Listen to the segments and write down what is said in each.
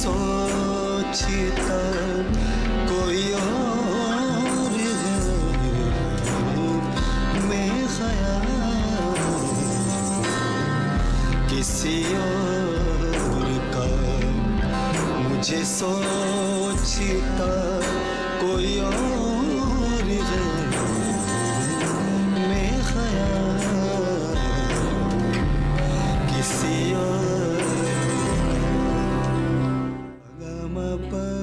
सोचता कोई और है, मैं ख्याल किसी और का, मुझे सोचता कोई और है, मैं ख्याल किसी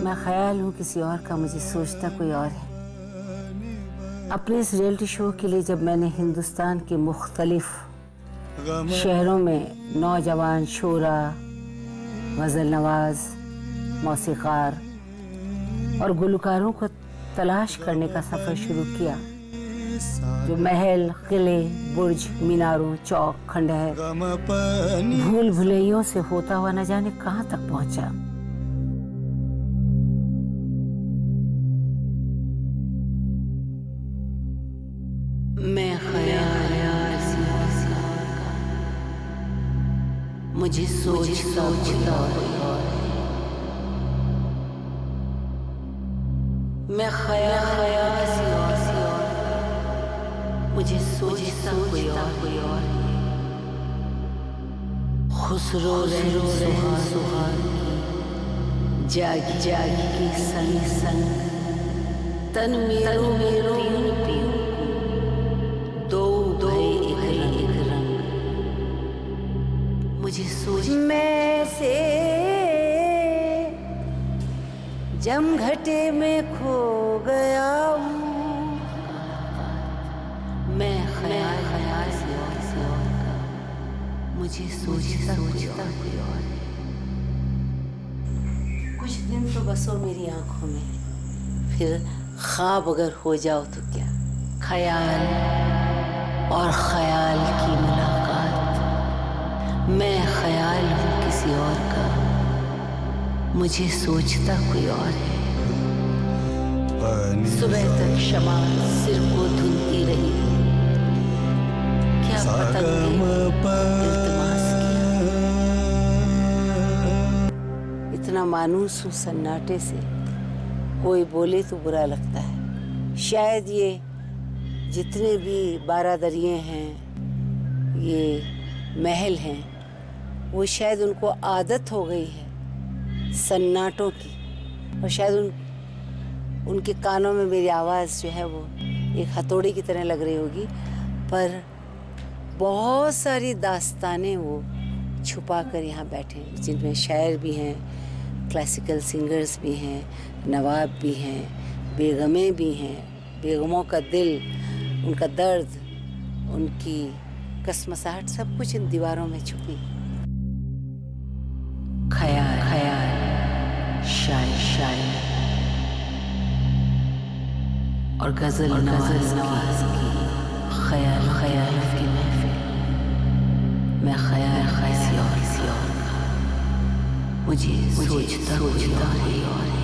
मैं ख्याल हूँ किसी और का, मुझे सोचता कोई और है। अपने इस रियलिटी शो के लिए जब मैंने हिंदुस्तान के मुख्तलिफ शहरों में नौजवान शोरा, गज़ल नवाज, मौसीक़ार और गुलकारों को तलाश करने का सफ़र शुरू किया, जो महल, किले, बुर्ज, मीनारों, चौक, खंडहर, भूल भुलैयों से होता हुआ न जाने कहाँ तक पहुँचा। मैं ख्याल मुझे सोचता मैं ख्याल मुझे सोचता कोई और, खुसरो सुहाग जागी की संग तन मेरो पीऊ दो एक रंग, मुझे सोच मैं से जमघटे में खो गया हूँ, मैं ख्याल से और का, मुझे सोचता कोई और। कुछ दिन तो बसो मेरी आंखों में, फिर ख्वाब अगर हो जाओ तो क्या, ख्याल और ख्याल की मुलाकात, मैं ख्याल हूँ किसी और का, मुझे सोचता कोई और है। सुबह तक शमा सिर को धुलती रही, क्या इल्तिमास किया। इतना मानूस हूँ सन्नाटे से, कोई बोले तो बुरा लगता है। शायद ये जितने भी बारादरिये हैं, ये महल हैं, वो शायद उनको आदत हो गई है सन्नाटों की, और शायद उनके कानों में मेरी आवाज़ जो है वो एक हथौड़ी की तरह लग रही होगी, पर बहुत सारी दास्तानें वो छुपा कर यहाँ बैठे हैं, जिनमें शायर भी हैं, क्लासिकल सिंगर्स भी हैं, नवाब भी हैं, बेगमें भी हैं, बेगमों का दिल, उनका दर्द, उनकी कसमसाहट, सब कुछ इन दीवारों में छुपी। ख्याल शायर और गज़ल नवाज की ख्याल की महफिल, मैं ख्याल किसी और का, मुझे सोचता कोई और है।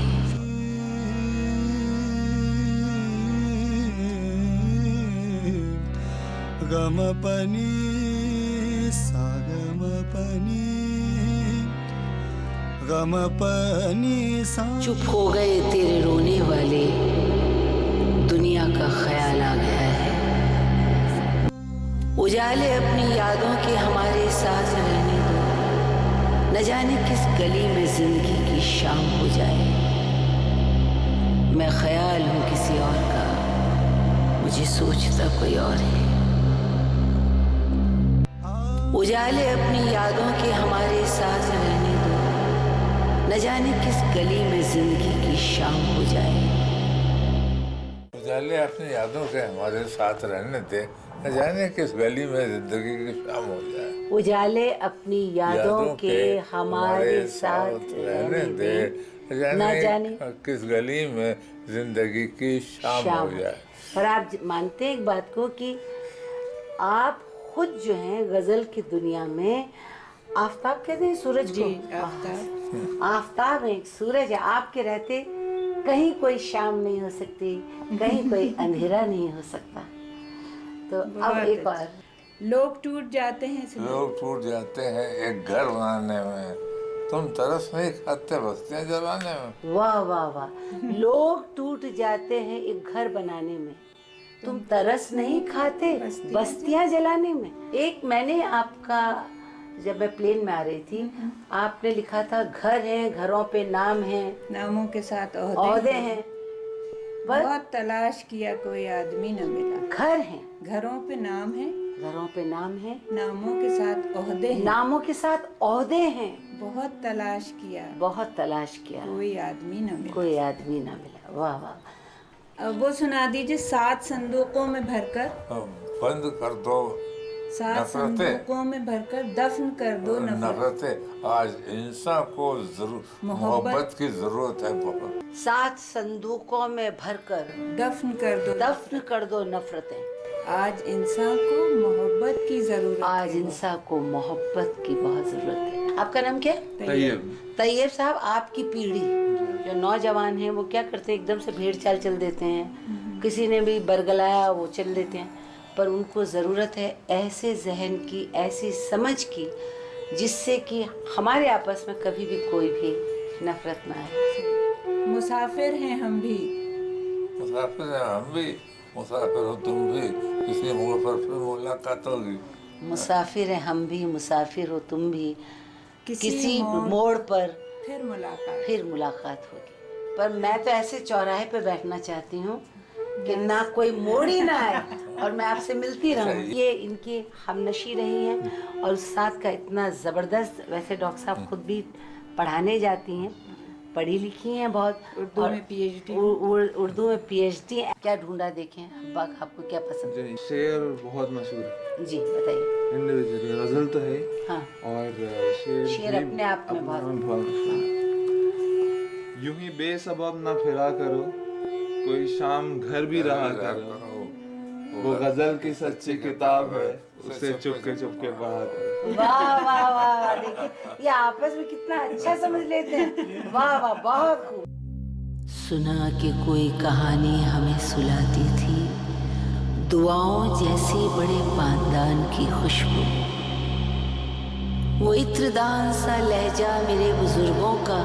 गम पनी सा गम पनी सा। चुप हो गए तेरे रोने वाले, दुनिया का ख्याल आ गया है। उजाले अपनी यादों के हमारे साथ रहने दो, न जाने किस गली में जिंदगी की शाम हो जाए। मैं ख्याल हूँ किसी और का, मुझे सोचता कोई और है। उजाले अपनी यादों के हमारे साथ रहने दो, न जाने किस गली में जिंदगी की शाम हो जाए। उजाले अपनी यादों के हमारे साथ रहने दे, न जाने किस गली में जिंदगी की शाम हो जाए। उजाले अपनी यादों के हमारे साथ रहने दे, न जाने किस गली में जिंदगी की शाम हो जाए। पर आप मानते हैं एक बात को कि आप खुद जो हैं गजल की दुनिया में आफताब कहते हैं सूरज को, आफताब है, सूरज है। आपके रहते कहीं कोई शाम नहीं हो सकती, कहीं कोई अंधेरा नहीं हो सकता। तो अब एक बार लोग टूट जाते हैं एक घर बनाने में, तुम तरस नहीं खाते बस्तियां जलाने में। वाह वाह वाह, लोग टूट जाते हैं एक घर बनाने में, तुम तरस नहीं खाते बस्तियां जलाने में। एक मैंने आपका, जब मैं प्लेन में आ रही थी, आपने लिखा था घर है, घरों पे नाम है, नामों के साथ ओहदे हैं, बहुत तलाश किया कोई आदमी न मिला। घर है, घरों पे नाम है, घरों पे नाम है, नामों के साथ ओहदे हैं, नामों के साथ ओहदे हैं, बहुत तलाश किया, बहुत तलाश किया, कोई आदमी न मिला। कोई आदमी ना मिला। वाह वाह। अब वो सुना दीजिए, 7 संदूकों में भरकर, बंद कर दो 7 नफरतें। संदूकों में भरकर दफन कर दो नफरत। नफरतें। आज इंसान को मोहब्बत की जरूरत है बहुत। 7 संदूकों में भरकर दफन कर दो नफरतें। आज इंसान को मोहब्बत की जरूरत आज है। इंसान को मोहब्बत की बहुत जरूरत है। आपका नाम क्या है? तैयब साहब, आपकी पीढ़ी जो नौजवान है वो क्या करते हैं, एकदम से भेड़ चाल चल देते हैं, किसी ने भी बरगलाया वो चल देते हैं, पर उनको ज़रूरत है ऐसे जहन की, ऐसी समझ की, जिससे कि हमारे आपस में कभी भी कोई भी नफरत ना आए। मुसाफिर हैं हम भी, मुसाफिर हैं हम भी, मुसाफिर हो तुम भी, किसी मोड़ पर फिर मुलाकात होगी। मुसाफिर हैं हम भी, मुसाफिर हो तुम भी, किसी मोड़ पर फिर मुलाकात होगी। पर मैं तो ऐसे चौराहे पे बैठना चाहती हूँ कि ना कोई मोड़ ही ना आए और मैं आपसे मिलती रहूँ। ये इनकी हमनशी रही हैं और उस्ताद का इतना ज़बरदस्त। वैसे डॉक्टर साहब खुद भी पढ़ाने जाती हैं, पढ़ी लिखी हैं बहुत, उर्दू में PhD। उर्दू में PhD। क्या ढूंढा देखें अब्बा, आपको क्या पसंद है? शेर बहुत मशहूर है जी बताइए। इंडिविजुअली गजल तो है, हाँ, और शेर अपने आप में बहुत मशहूर। यूं ही बेसबब ना फिरा करो, कोई शाम घर भी रहा करो, वो गजल की सच्ची किताब है, उसे चुपके चुपके पढ़ा करो। वाह वाह वाह, देखिए ये आपस में कितना अच्छा समझ लेते हैं। वाह वाह, बहुत खूब। सुना कि कोई कहानी हमें सुलाती थी, दुआओं जैसी बड़े पानदान की खुशबू, वो इत्रदान सा लहजा मेरे बुजुर्गों का,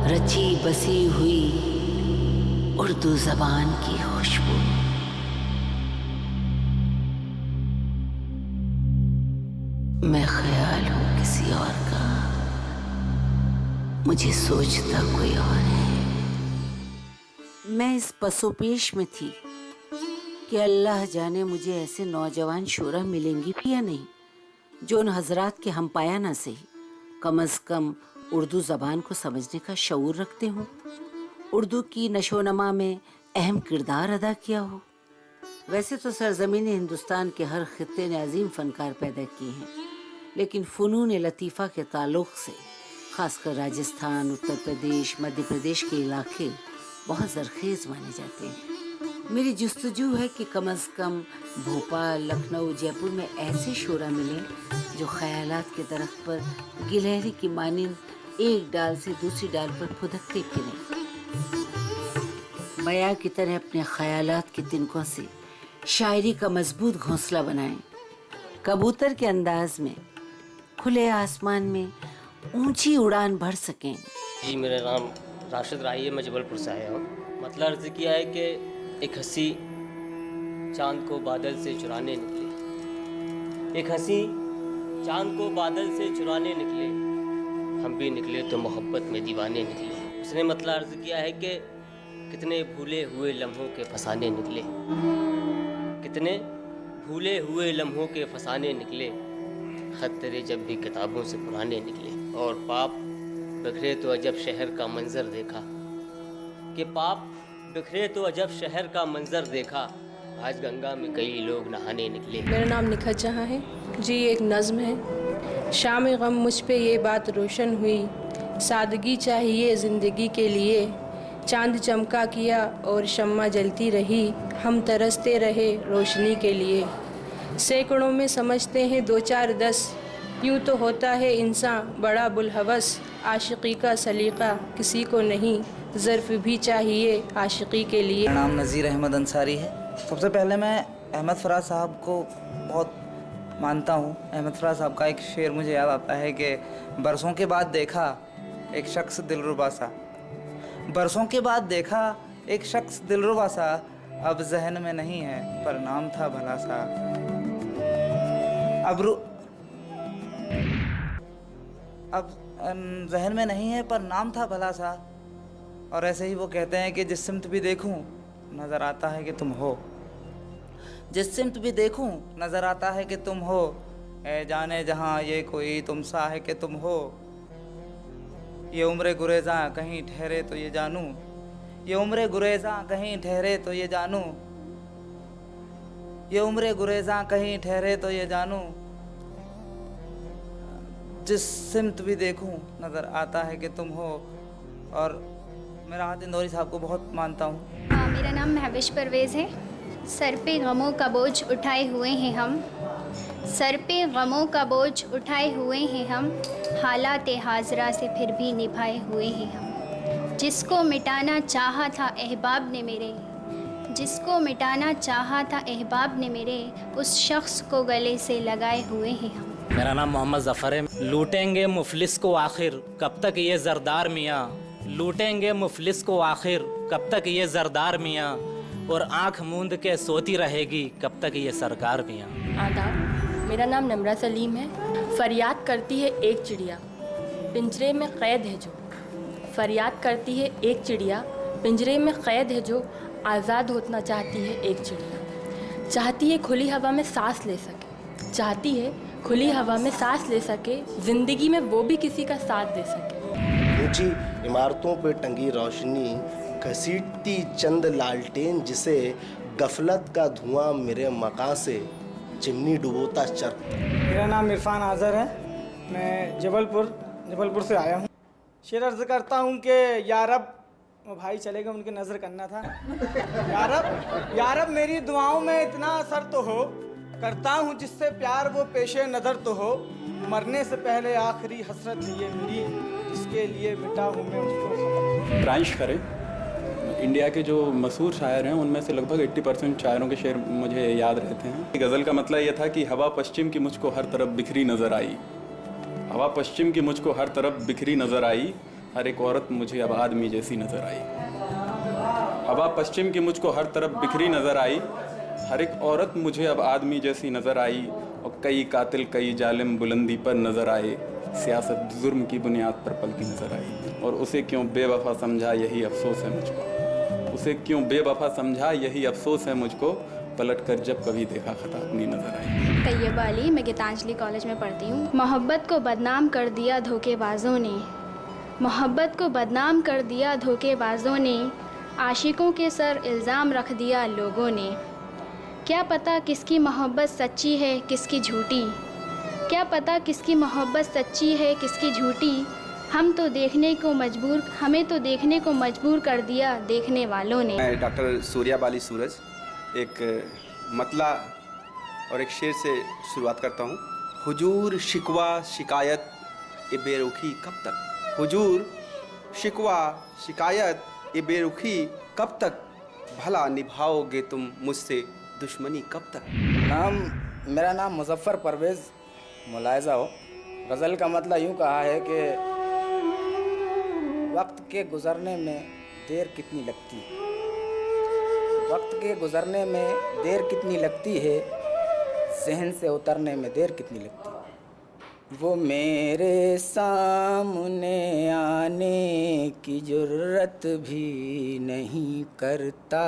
रची बसी हुई उर्दू जबान की खुशबू। मैं ख्याल हूँ किसी और का, मुझे सोचता कोई और है। मैं इस पसोपेश में थी कि अल्लाह जाने मुझे ऐसे नौजवान शोरा मिलेंगी भी या नहीं, जो उन हजरात के हम पाया ना सही, कम अज कम उर्दू ज़बान को समझने का शऊर रखते हों, उर्दू की नशोनमा में अहम किरदार अदा किया हो। वैसे तो सरजमीन हिंदुस्तान के हर खित्ते ने अजीम फनकार पैदा किए हैं, लेकिन फ़नून लतीफ़ा के ताल्लुक़ से ख़ासकर राजस्थान, उत्तर प्रदेश, मध्य प्रदेश के इलाके बहुत ज़रखेज़ माने जाते हैं। मेरी जुस्तजू है कि कम अज़ कम भोपाल, लखनऊ, जयपुर में ऐसे शोरा मिलें जो ख़यालात के दरख्त पर गिलहरी की मानिंद एक डाल से दूसरी डाल पर फुदकते फिरें, बया की तरह अपने ख़यालात के तिनकों से शायरी का मजबूत घोंसला बनाएं, कबूतर के अंदाज में खुले आसमान में ऊंची उड़ान भर सकें। जी मेरा नाम राशिद राही है, मैं जबलपुर से आया हूँ। मतलब अर्ज़ किया है कि एक हंसी चांद को बादल से चुराने निकले, एक हंसी चांद को बादल से चुराने निकले, हम भी निकले तो मोहब्बत में दीवाने निकले। उसने मतलब अर्ज़ किया है कि कितने भूले हुए लम्हों के फसाने निकले, कितने भूले हुए लम्हों के फसाने निकले, खत तेरे जब भी किताबों से पुराने निकले। और पाप बिखरे तो अजब शहर का मंजर देखा, कि पाप बिखरे तो अजब शहर का मंजर देखा, आज गंगा में कई लोग नहाने निकले। मेरा नाम निखत जहाँ है जी। एक नज़्म है। शाम गम मुझ पे ये बात रोशन हुई, सादगी चाहिए ज़िंदगी के लिए, चांद चमका किया और शम्मा जलती रही, हम तरसते रहे रोशनी के लिए। सैकड़ों में समझते हैं 2-4-10, यूँ तो होता है इंसान बड़ा बुलहवस, आशिकी का सलीका किसी को नहीं, ज़र्फ़ भी चाहिए आशिकी के लिए। मेरा नाम नज़ीर अहमद अंसारी है। सबसे पहले मैं अहमद फराज साहब को बहुत मानता हूँ। अहमद फराज साहब का एक शेर मुझे याद आता है कि बरसों के बाद देखा एक शख्स दिलरुबा सा, बरसों के बाद देखा एक शख्स दिलरुबा सा, अब जहन में नहीं है पर नाम था भला सा। अब जहन में नहीं है पर नाम था भला सा। और ऐसे ही वो कहते हैं कि जिस सिमत भी देखूं नज़र आता है कि तुम हो, जिस सिमत भी देखूं नज़र आता है कि तुम हो, ए जाने जहां ये कोई तुम सा है कि तुम हो। ये उम्र गुरेज़ा कहीं ठहरे तो ये जानूं, ये उम्र गुरेज़ा कहीं ठहरे तो ये जानूं, ये उम्र गुरेज़ा कहीं ठहरे तो ये जानूं। जिस सिमत भी देखूं नज़र आता है कि तुम हो। और मेरा हाथ इंदौरी साहब को बहुत मानता हूँ। मेरा नाम महविश परवेज़ है। सर पे गमों का बोझ उठाए हुए हैं हम, सर पे गमों का बोझ उठाए हुए हैं हम, हालात हाजरा से फिर भी निभाए हुए हैं हम। जिसको मिटाना चाहा था अहबाब ने मेरे, जिसको मिटाना चाहा था अहबाब ने मेरे, उस शख्स को गले से लगाए हुए हैं हम। मेरा नाम मोहम्मद ज़फ़र है। लूटेंगे मुफलिस को आखिर कब तक ये ज़रदार मियाँ, लूटेंगे मुफलिस को आखिर कब तक ये ज़रदार मियाँ, और आँख मूंद के सोती रहेगी कब तक ये सरकार मियाँ। आदाब, मेरा नाम नम्रा सलीम है। फरियाद करती है एक चिड़िया पिंजरे में क़ैद है जो, फरियाद करती है एक चिड़िया पिंजरे में क़ैद है जो, आज़ाद होना चाहती है एक चिड़िया। चाहती है खुली हवा में सांस ले सके, चाहती है खुली हवा में सांस ले सके, ज़िंदगी में वो भी किसी का साथ दे सके। ऊंची इमारतों पे टंगी रोशनी, घसीटती चंद लालटेन जिसे, गफलत का धुआं मेरे मकान से चिमनी डुबोता चर। मेरा नाम इरफान आज़र है। मैं जबलपुर से आया हूँ। शेर अर्ज़ करता हूँ कि यारब, वो भाई चले गए, उनके नज़र करना था। यारब मेरी दुआओं में इतना असर तो हो, करता हूँ जिससे प्यार वो पेशे नज़र तो हो, मरने से पहले आखिरी हसरत है ये मेरी, जिसके लिए मिटा हूँ मैं उसको। ब्रांच करें, इंडिया के जो मशहूर शायर हैं उनमें से लगभग 80% शायरों के शेर मुझे याद रहते हैं। गज़ल का मतलब ये था कि हवा पश्चिम की मुझको हर तरफ बिखरी नज़र आई, हवा पश्चिम की मुझको हर तरफ बिखरी नज़र आई, हर एक औरत मुझे अब आदमी जैसी नज़र आई। हवा पश्चिम की मुझको हर तरफ बिखरी नज़र आई, हर एक औरत मुझे अब आदमी जैसी नज़र आई, और कई कातिल कई जालिम बुलंदी पर नज़र आए, सियासत जुर्म की बुनियाद पर पलती नज़र आई। और उसे क्यों बेवफा समझा यही अफसोस है मुझको, उसे क्यों बेवफा समझा यही अफसोस है मुझको, पलट कर जब कभी देखा खता अपनी नज़र आई। तैयबा अली, मैं गीतांजलि कॉलेज में पढ़ती हूँ। मोहब्बत को बदनाम कर दिया धोखेबाजों ने, मोहब्बत को बदनाम कर दिया धोखेबाजों ने, आशिकों के सर इल्ज़ाम रख दिया लोगों ने। क्या पता किसकी मोहब्बत सच्ची है किसकी झूठी, क्या पता किसकी मोहब्बत सच्ची है किसकी झूठी, हमें तो देखने को मजबूर कर दिया देखने वालों ने। मैं डॉक्टर सूर्या बाली सूरज एक मतला और एक शेर से शुरुआत करता हूँ। हुजूर शिकवा शिकायत ए बेरुखी कब तक, हुजूर शिकवा शिकायत ए बेरुखी कब तक, भला निभाओगे तुम मुझसे दुश्मनी कब तक। मेरा नाम मुज़फ़्फ़र परवेज़ मुलायज़ा हो। गज़ल का मतलब यूँ कहा है कि वक्त के गुज़रने में देर कितनी लगती है, वक्त के गुज़रने में देर कितनी लगती है, ज़हन से उतरने में देर कितनी लगती है। वो मेरे सामने आने की जुर्रत भी नहीं करता,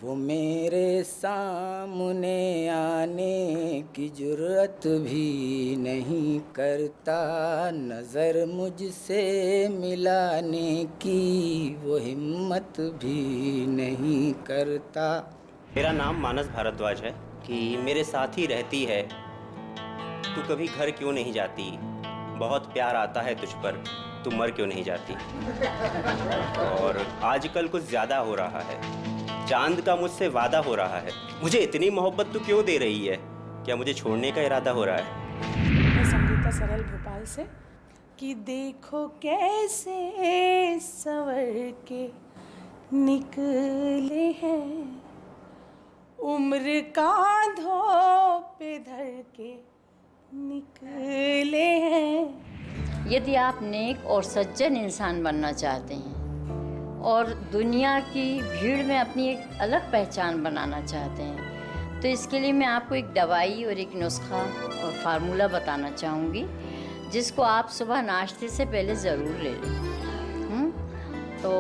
वो मेरे सामने आने की जुर्रत भी नहीं करता, नज़र मुझसे मिलाने की वो हिम्मत भी नहीं करता। मेरा नाम मानस भारद्वाज है कि मेरे साथ ही रहती है, तू कभी घर क्यों नहीं जाती, बहुत प्यार आता है तुझ पर, तू मर क्यों नहीं जाती। और आजकल कुछ ज़्यादा हो रहा है, चांद का मुझसे वादा हो रहा है, मुझे इतनी मोहब्बत तू क्यों दे रही है, क्या मुझे छोड़ने का इरादा हो रहा है। मैं संगीता सरल भोपाल से कि देखो कैसे संवर के निकले हैं, उम्र कांधों पे के निकले हैं। यदि आप नेक और सज्जन इंसान बनना चाहते हैं और दुनिया की भीड़ में अपनी एक अलग पहचान बनाना चाहते हैं, तो इसके लिए मैं आपको एक दवाई और एक नुस्खा और फार्मूला बताना चाहूँगी, जिसको आप सुबह नाश्ते से पहले ज़रूर ले लें। तो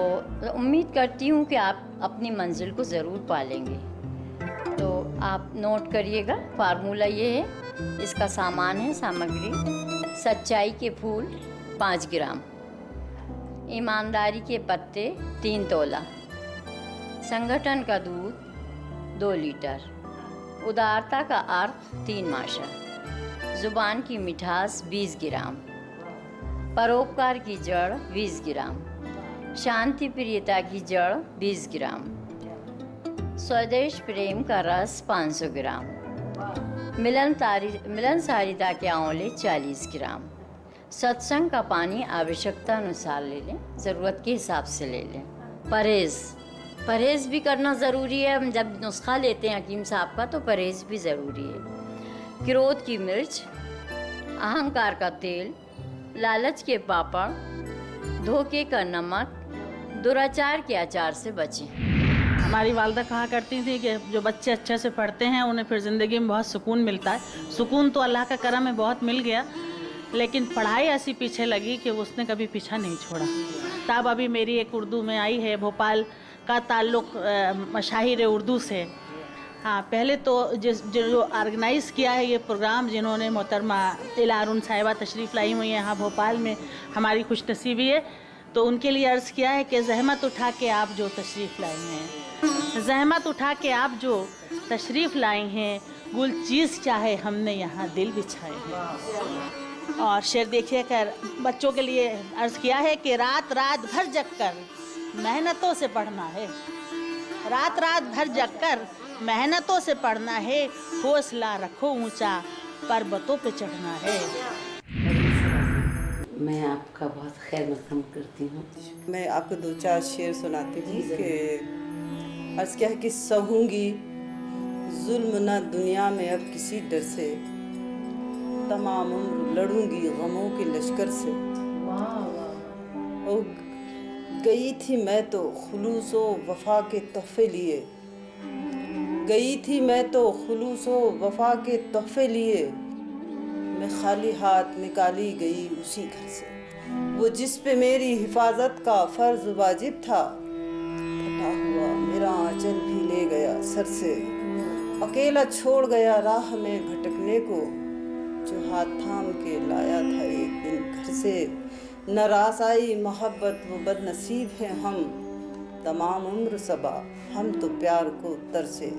उम्मीद करती हूँ कि आप अपनी मंजिल को ज़रूर पालेंगे। तो आप नोट करिएगा। फार्मूला ये है, इसका सामान है, सामग्री: सच्चाई के फूल 5 ग्राम, ईमानदारी के पत्ते 3 तोला, संगठन का दूध 2 लीटर, उदारता का अर्थ 3 माशा, ज़ुबान की मिठास 20 ग्राम, परोपकार की जड़ 20 ग्राम, शांति प्रियता की जड़ 20 ग्राम, स्वदेश प्रेम का रस 500 ग्राम, मिलनसारिता के आंवले 40 ग्राम, सत्संग का पानी आवश्यकता अनुसार ले लें, ज़रूरत के हिसाब से ले लें। परहेज़ भी करना ज़रूरी है। हम जब नुस्खा लेते हैं हकीम साहब का, तो परहेज़ भी ज़रूरी है। क्रोध की मिर्च, अहंकार का तेल, लालच के पापड़, धोखे का नमक, दुराचार के अचार से बचें। हमारी वालदा कहा करती थी कि जो बच्चे अच्छे से पढ़ते हैं उन्हें फिर ज़िंदगी में बहुत सुकून मिलता है। सुकून तो अल्लाह का करम में बहुत मिल गया, लेकिन पढ़ाई ऐसी पीछे लगी कि उसने कभी पीछा नहीं छोड़ा। तब अभी मेरी एक उर्दू में आई है, भोपाल का ताल्लुक़ मशाहिर उर्दू से। हाँ, पहले तो जो ऑर्गेनाइज़ किया है ये प्रोग्राम, जिन्होंने मोहतरमा तिलारुन साहिबा तशरीफ़ लाई हुई हैं यहाँ भोपाल में, हमारी खुशनसीबी है, तो उनके लिए अर्ज़ किया है कि ज़हमत उठा के आप जो तशरीफ़ लाई हैं, ज़हमत उठा के आप जो तशरीफ़ लाई हैं, गुल चीज़ चाहे हमने यहाँ दिल बिछाए हैं। और शेर देखिए कर बच्चों के लिए अर्ज़ किया है कि रात रात भर जग कर मेहनतों से पढ़ना है, रात रात भर जग कर मेहनतों से पढ़ना है, हौसला रखो ऊंचा पर्वतों पे चढ़ना है। मैं आपका बहुत खैर मक़दम करती हूँ। मैं आपको 2-4 शेर सुनाती हूँ कि अर्ज़ क्या है कि सहूँगी जुल्म ना दुनिया में अब किसी डर से, तमाम उम्र लड़ूंगी गमों के लश्कर से। ओ गई थी मैं तो खुलूस व वफ़ा के तोहफ़े लिए, गई थी मैं तो खुलूस व वफ़ा के तोहफ़े लिए, मैं खाली हाथ निकाली गई उसी घर से। वो जिस पे मेरी हिफाजत का फ़र्ज़ वाजिब था, फटा हुआ मेरा आंचल भी ले गया सर से, अकेला छोड़ गया राह में भटकने को, जो हाथ थाम के लाया था एक दिन घर से। न रास आई मोहब्बत वो बदनसीब है हम, तमाम उम्र सबा हम तो प्यार को तरसे।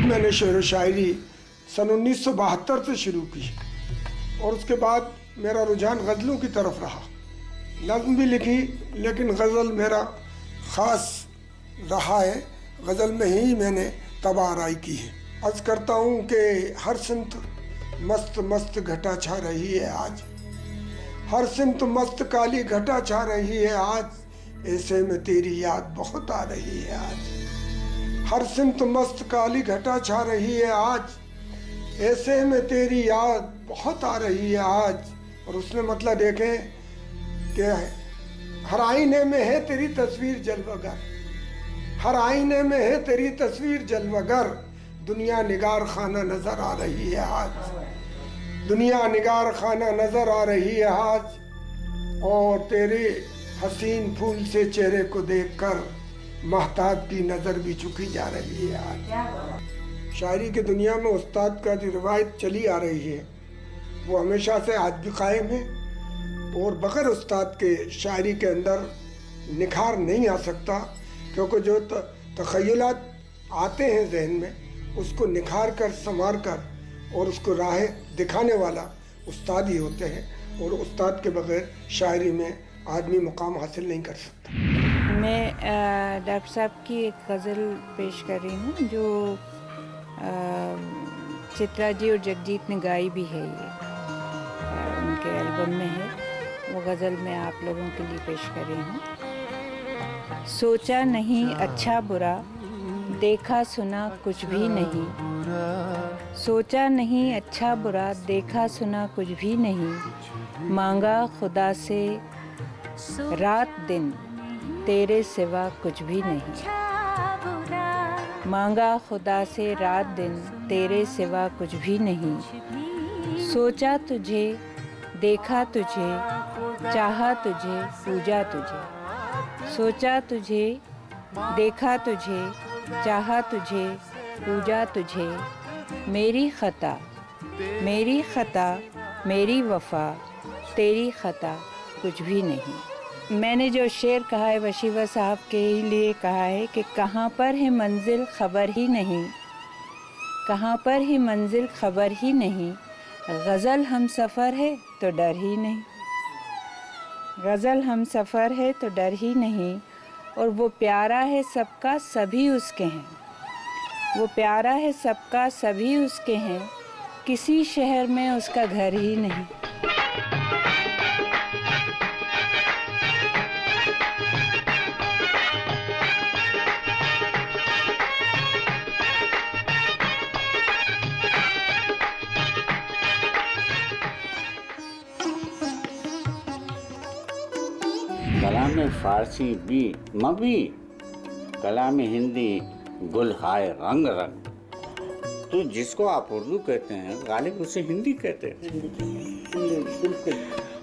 मैंने शेर व शायरी सन 1972 से शुरू की और उसके बाद मेरा रुझान गज़लों की तरफ रहा। नज़्म भी लिखी, लेकिन गज़ल मेरा ख़ास रहा है। गज़ल में ही मैंने तबाराई की है। अर्ज़ करता हूँ कि हर सिमत मस्त मस्त घटा छा रही है आज, हर सिमत मस्त काली घटा छा रही है आज, ऐसे में तेरी याद बहुत आ रही है आज। हर सिमत मस्त काली घटा छा रही है आज, ऐसे में तेरी याद बहुत आ रही है आज। और उसने मतलब देखें कि हर आईने में है तेरी तस्वीर जलवागर, हर आईने में है तेरी तस्वीर जलवागर, दुनिया निगार खाना नजर आ रही है आज, दुनिया निगार खाना नजर आ रही है आज। और तेरे हसीन फूल से चेहरे को देखकर महताब की नजर भी झुकी जा रही है आज। शायरी की दुनिया में उस्ताद का जो रिवायत चली आ रही है वो हमेशा से आज भी कायम है, और बगैर उस्ताद के शायरी के अंदर निखार नहीं आ सकता, क्योंकि जो तख़य्युलात आते हैं जहन में उसको निखार कर संवार कर और उसको राह दिखाने वाला उस्ताद ही होते हैं, और उस्ताद के बगैर शायरी में आदमी मुकाम हासिल नहीं कर सकता। मैं डॉक्टर साहब की एक गज़ल पेश कर रही हूँ जो चित्रा जी और जगजीत ने गाई भी है, ये उनके एल्बम में है। वो गज़ल मैं आप लोगों के लिए पेश कर रही हूँ। सोचा नहीं अच्छा बुरा देखा सुना कुछ भी नहीं, सोचा नहीं अच्छा बुरा, देखा सुना कुछ भी नहीं, मांगा खुदा से रात दिन, तेरे सिवा कुछ भी नहीं, मांगा खुदा से रात दिन, तेरे सिवा कुछ भी नहीं, सोचा तुझे, देखा तुझे, चाहा तुझे, पूजा तुझे, सोचा तुझे, देखा तुझे, चाहा तुझे, पूजा तुझे, मेरी खता, मेरी खता, मेरी वफा, तेरी खता कुछ भी नहीं। मैंने जो शेर कहा है वशीवा साहब के ही लिए कहा है कि कहाँ पर है मंजिल खबर ही नहीं, कहाँ पर है मंजिल खबर ही नहीं, गज़ल हम सफ़र है तो डर ही नहीं, गज़ल हम सफ़र है तो डर ही नहीं, और वो प्यारा है सबका सभी उसके हैं, वो प्यारा है सबका सभी उसके हैं, किसी शहर में उसका घर ही नहीं। कलाम फारसी भी मबी, कलाम हिंदी गुल हाय रंग रंग। तो जिसको आप उर्दू कहते हैं गालिब उसे हिंदी कहते हैं।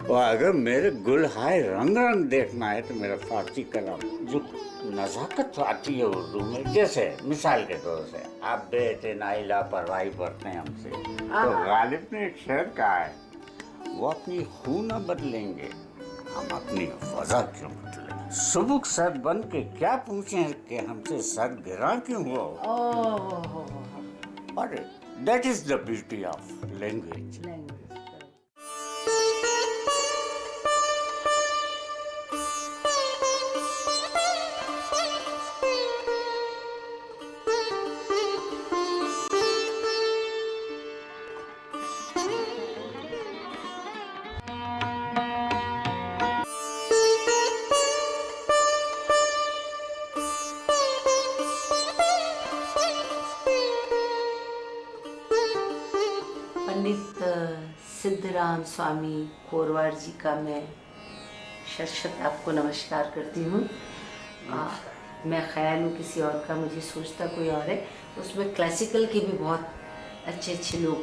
और अगर मेरे गुल हाय रंग रंग देखना है तो मेरा फारसी कलाम जो नज़ाकत आती है उर्दू में, जैसे मिसाल के तौर से आप बेइतनाई लापरवाही बरते हैं हमसे, तो गालिब ने एक शेर कहा है, वो अपनी खून न बदलेंगे, हम अपनी वजह क्यों बदलें? सुबुक सर बन के क्या पूछे कि हमसे सर गिरा क्यों हुआ? और that is the beauty of language. Pandit Siddharam Swami Korwad ji का मैं शत आपको नमस्कार करती हूँ। मैं ख्याल हूँ किसी और का, मुझे सोचता कोई और है। उसमें क्लासिकल के भी बहुत अच्छे अच्छे लोग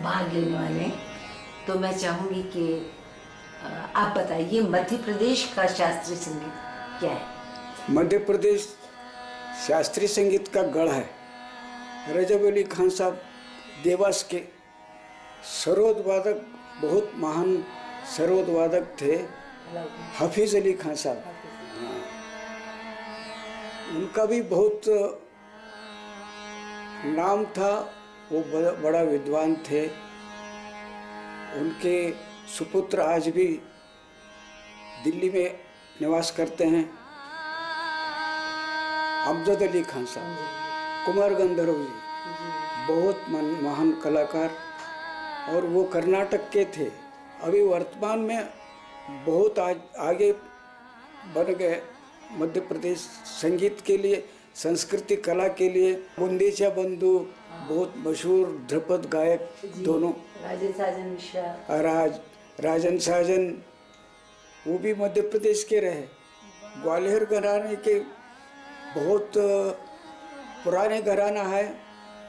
भाग लेने वाले हैं। तो मैं चाहूँगी कि आप बताइए मध्य प्रदेश का शास्त्रीय संगीत क्या है? मध्य प्रदेश शास्त्रीय संगीत का गढ़ है। रजब अली खान साहब देवास के सरोद वादक, बहुत महान सरोद वादक थे। हाफिज अली खान साहब, उनका भी बहुत नाम था, वो बड़ा विद्वान थे। उनके सुपुत्र आज भी दिल्ली में निवास करते हैं। अमजद अली खान साहब, कुमार गंधर्व जी, बहुत महान कलाकार, और वो कर्नाटक के थे। अभी वर्तमान में बहुत आगे बढ़ गए मध्य प्रदेश संगीत के लिए, संस्कृति कला के लिए। बुंदेशा बंधु बहुत मशहूर ध्रुपद गायक दोनों, राजन साजन मिश्रा, राजन साजन, वो भी मध्य प्रदेश के रहे। ग्वालियर घराने के बहुत पुराने घराना है,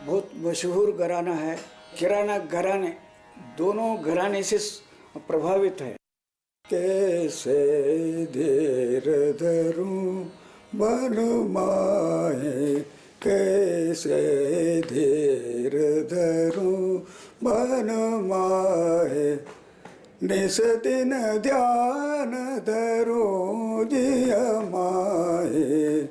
बहुत मशहूर घराना है। किराना घराने, दोनों घराने से प्रभावित है। कैसे देर धरूं बन माए, कैसे देर धरूं बन माए, निस दिन ध्यान धरूं जिया माए,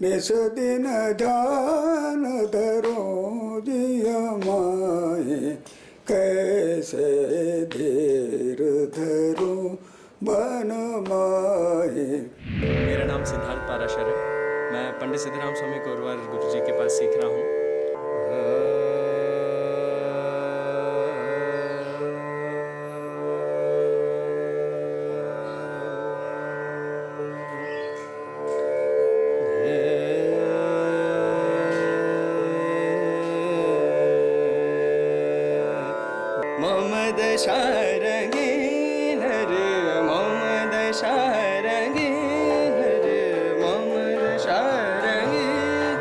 निस दिन ध्यान धरूं जिया माए, कैसे देर धरूं बन माए। मेरा नाम सिद्धार्थ पाराशर है। मैं पंडित सिद्धराम स्वामी कोरवार गुरु जी के पास सीख रहा हूँ। मोहम्मद शाह रंगीन रे मोहम्मद शाह रंगीन रे मोहम्मद शाह रंगीन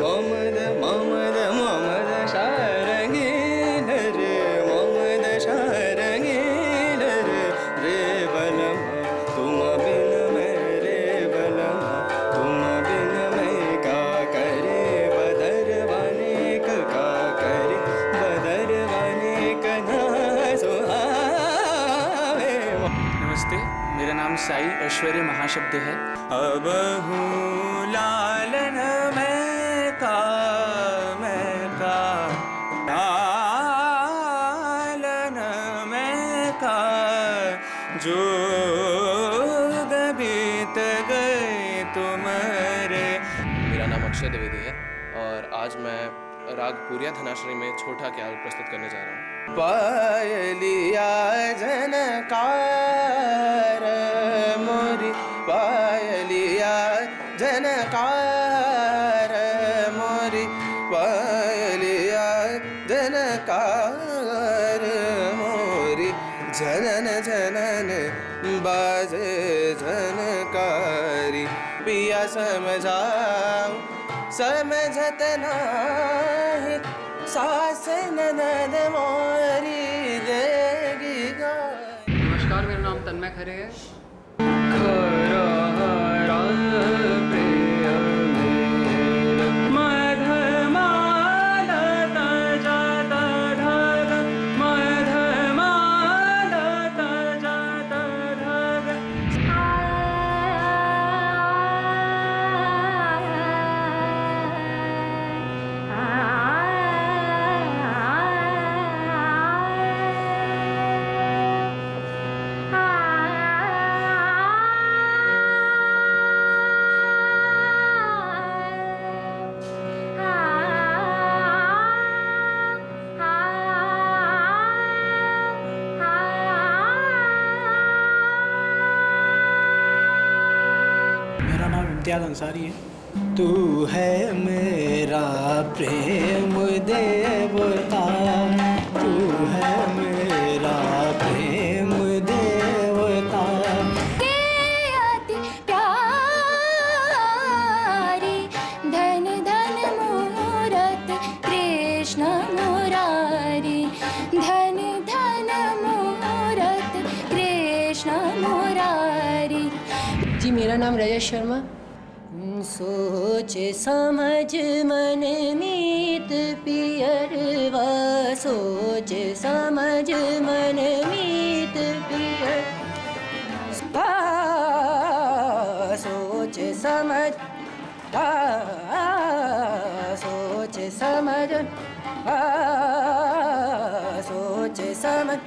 मोहम्मद मोहम्मद मोहम्मद शाह रंगीन रे मोहम्मद शाह रंगीन रे रे बलम तुम बिन मैं रे बलम तुम बिन मैं का करे बदर बने का करे बदर बने कना सुहावे। नमस्ते, मेरा नाम साई ऐश्वर्य महाशब्द है। अब हूँ लालन मैं का लालन मैं का जो बीत गए तुम्हारे। मेरा नाम अक्षय द्विवेदी है और आज मैं राग पूरिया धनाश्री में छोटा ख्याल प्रस्तुत करने जा रहा हूँ। पायलिया जनकार मोरी पायलिया जनकार मोरी पायलिया जनकार मोरी जनन जनन बाजे जनकारी पिया समझाओ समझत नाही सास ननद मोरी देगी गाय। नमस्कार, मेरा नाम तन्मय खरे है। मेरा नाम इम्तियाज़ अंसारी है। तू है मेरा प्रेम देवता, तू है मेरा प्रेम देवता। प्यारी धन धन मूरत कृष्ण मुरारी धन धन मूरत कृष्ण मुरारी। जी, मेरा नाम रजत शर्मा। सोच समझ मन मीत पियरवा सोच समझ मन मीत पियर सोच समझ सोच समझ सोच समझ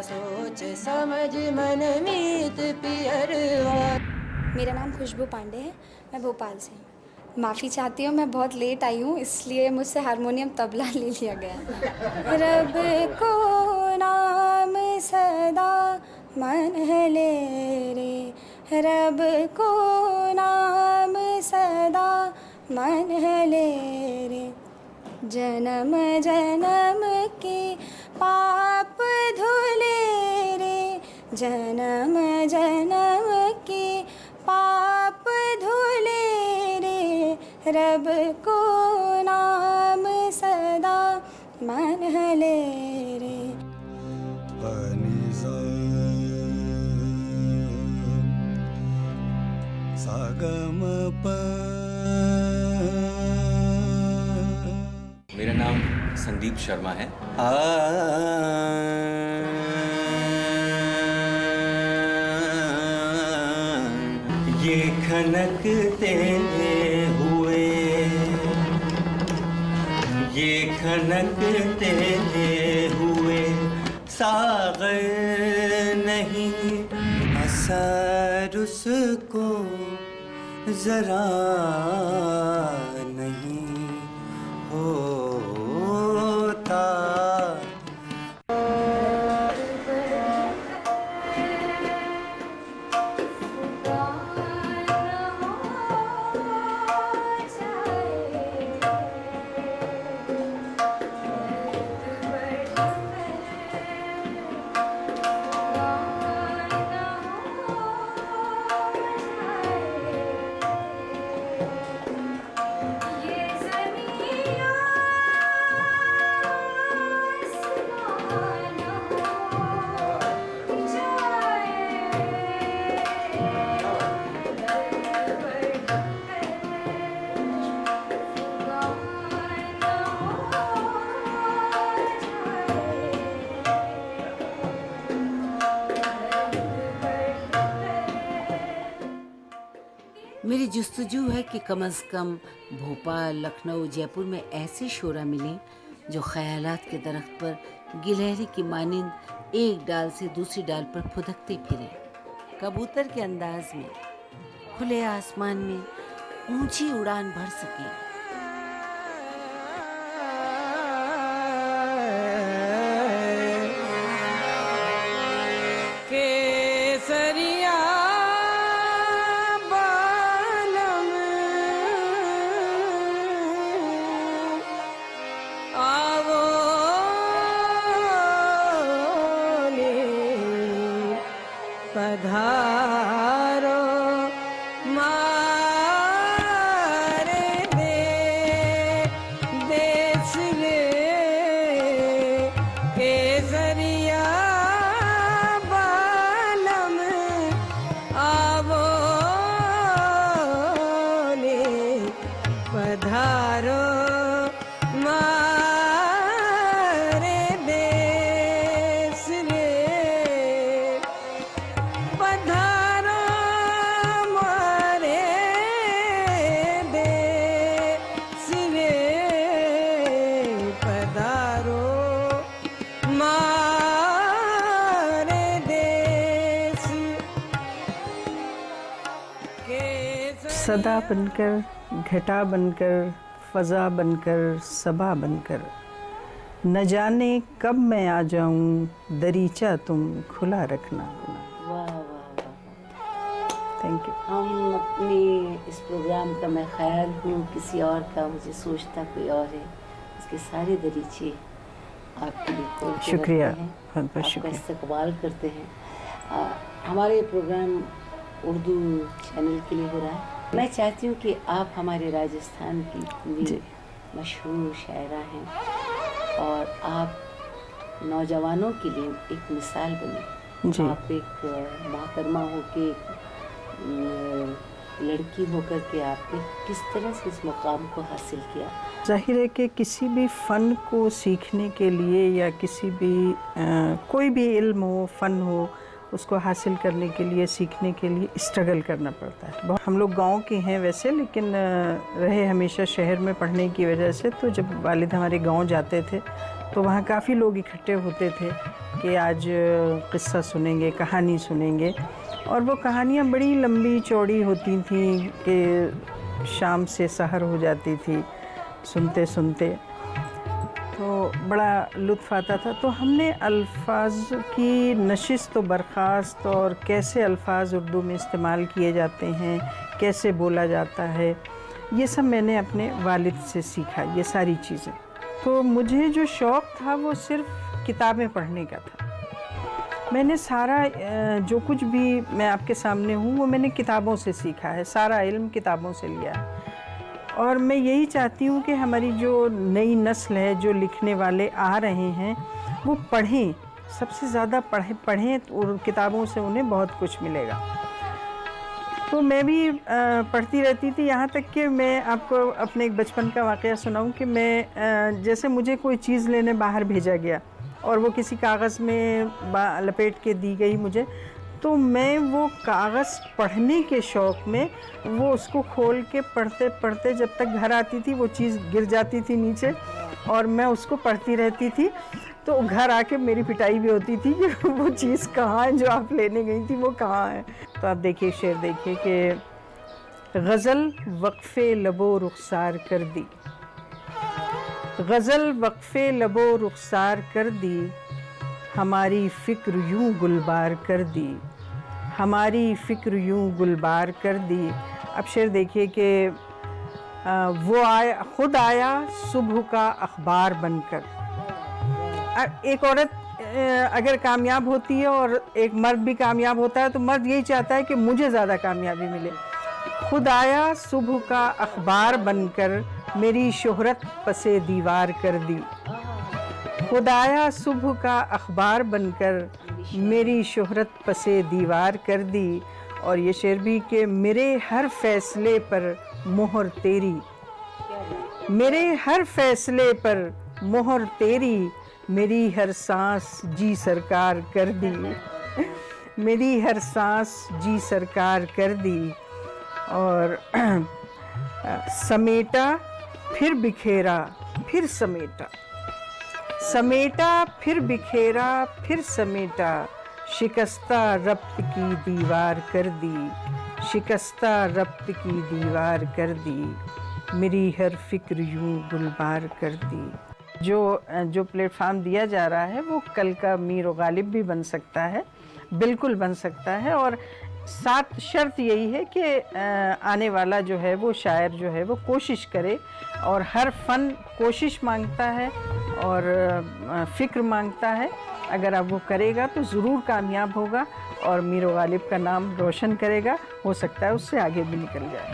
सोच समझ मन मीत पियरवा। मेरा नाम खुशबू पांडे है, मैं भोपाल से हूँ। माफ़ी चाहती हूँ, मैं बहुत लेट आई हूँ, इसलिए मुझसे हारमोनियम तबला ले लिया गया। रब को नाम सदा मन ले रे, रब को नाम सदा मन ले रे। जन्म जन्म के पाप धुले रे, जन्म जन्म के पाप धुले रे। रब को नाम सदा मन ले रे। सागम मेरा नाम संदीप शर्मा है। ये खनकते हुए ये खनकते हुए सागर नहीं असर उसको जरा नहीं होता। मेरी जुस्तजू है कि कम से कम भोपाल, लखनऊ, जयपुर में ऐसे शोरा मिलें जो ख्यालात के दरख्त पर गिलहरी की मानिंद एक डाल से दूसरी डाल पर फुदकते फिरे, कबूतर के अंदाज में खुले आसमान में ऊंची उड़ान भर सके। केसरिया बालम आवो ने पधारो मारे देश ले केसरिया बालम आवो ने पधारो मारे देश ले पधारो मारे देश ले पधारो मारे देश सदा बनकर, घटा बनकर, फ़ज़ा बनकर, सबा बनकर, न जाने कब मैं आ जाऊं, दरीचा तुम खुला रखना। वाह वाह वाह। Thank you. हम अपने इस प्रोग्राम का, मैं ख्याल हूँ किसी और का, मुझे सोचता कोई और है, इसके सारे दरीचे आपके लिए खोल के शुक्रिया, रखते हैं, बहुत बहुत आपका शुक्रिया। इस्तकबाल करते हैं। हमारे प्रोग्राम उर्दू चैनल के लिए हो रहा है। मैं चाहती हूँ कि आप हमारे राजस्थान की इतनी मशहूर शायरा हैं और आप नौजवानों के लिए एक मिसाल बने। जी। आप एक मोहतरमा होके, लड़की होकर के आपने किस तरह से इस मुकाम को हासिल किया? जाहिर है कि किसी भी फ़न को सीखने के लिए या किसी भी कोई भी इल्म हो, फ़न हो, उसको हासिल करने के लिए, सीखने के लिए स्ट्रगल करना पड़ता है। हम लोग गांव के हैं वैसे, लेकिन रहे हमेशा शहर में पढ़ने की वजह से, तो जब वालिद हमारे गांव जाते थे तो वहाँ काफ़ी लोग इकट्ठे होते थे कि आज क़िस्सा सुनेंगे, कहानी सुनेंगे, और वो कहानियाँ बड़ी लंबी चौड़ी होती थी कि शाम से सहर हो जाती थी सुनते सुनते, तो बड़ा लुत्फ़ आता था। तो हमने अल्फाज की नशिस्त व बर्खास्त और कैसे अल्फाज उर्दू में इस्तेमाल किए जाते हैं, कैसे बोला जाता है, ये सब मैंने अपने वालिद से सीखा, ये सारी चीज़ें। तो मुझे जो शौक़ था वो सिर्फ़ किताबें पढ़ने का था। मैंने सारा जो कुछ भी मैं आपके सामने हूँ वो मैंने किताबों से सीखा है, सारा इल्म किताबों से लिया है। और मैं यही चाहती हूँ कि हमारी जो नई नस्ल है, जो लिखने वाले आ रहे हैं, वो पढ़ें, सबसे ज़्यादा पढ़ें और किताबों से उन्हें बहुत कुछ मिलेगा। तो मैं भी पढ़ती रहती थी, यहाँ तक कि मैं आपको अपने एक बचपन का वाक़या सुनाऊँ कि मैं जैसे मुझे कोई चीज़ लेने बाहर भेजा गया और वो किसी कागज़ में लपेट के दी गई मुझे, तो मैं वो कागज़ पढ़ने के शौक़ में वो उसको खोल के पढ़ते पढ़ते जब तक घर आती थी वो चीज़ गिर जाती थी नीचे और मैं उसको पढ़ती रहती थी। तो घर आके मेरी पिटाई भी होती थी कि वो चीज़ कहाँ है जो आप लेने गई थी, वो कहाँ है। तो आप देखिए, शेर देखिए कि गज़ल वक्फ़े लबो रुखसार कर दी, गज़ल वक्फ़े लबो रुखसार कर दी, हमारी फ़िक्र यूं गुलबार कर दी, हमारी फ़िक्र यूं गुलबार कर दी। अब शेर देखिए कि वो आया, खुद आया सुबह का अखबार बनकर। एक औरत अगर कामयाब होती है और एक मर्द भी कामयाब होता है तो मर्द यही चाहता है कि मुझे ज़्यादा कामयाबी मिले। खुद आया सुबह का अखबार बनकर, मेरी शोहरत पसे दीवार कर दी। खुद आया सुबह का अखबार बनकर, मेरी शोहरत पसे दीवार कर दी। और ये शेर भी कि मेरे हर फैसले पर मोहर तेरी, मेरे हर फैसले पर मोहर तेरी, मेरी हर सांस जी सरकार कर दी, मेरी हर सांस जी सरकार कर दी। और समेटा फिर बिखेरा फिर समेटा, समेटा फिर बिखेरा फिर समेटा, शिकस्ता रब्त की दीवार कर दी, शिकस्ता रब्त की दीवार कर दी, मेरी हर फिक्र यूं गुलबार कर दी। जो प्लेटफार्म दिया जा रहा है वो कल का मीर गालिब भी बन सकता है, बिल्कुल बन सकता है। और साथ शर्त यही है कि आने वाला जो है वो शायर जो है वो कोशिश करे, और हर फ़न कोशिश मांगता है और फ़िक्र मांगता है। अगर अब वो करेगा तो ज़रूर कामयाब होगा और मीर गालिब का नाम रोशन करेगा, हो सकता है उससे आगे भी निकल जाए।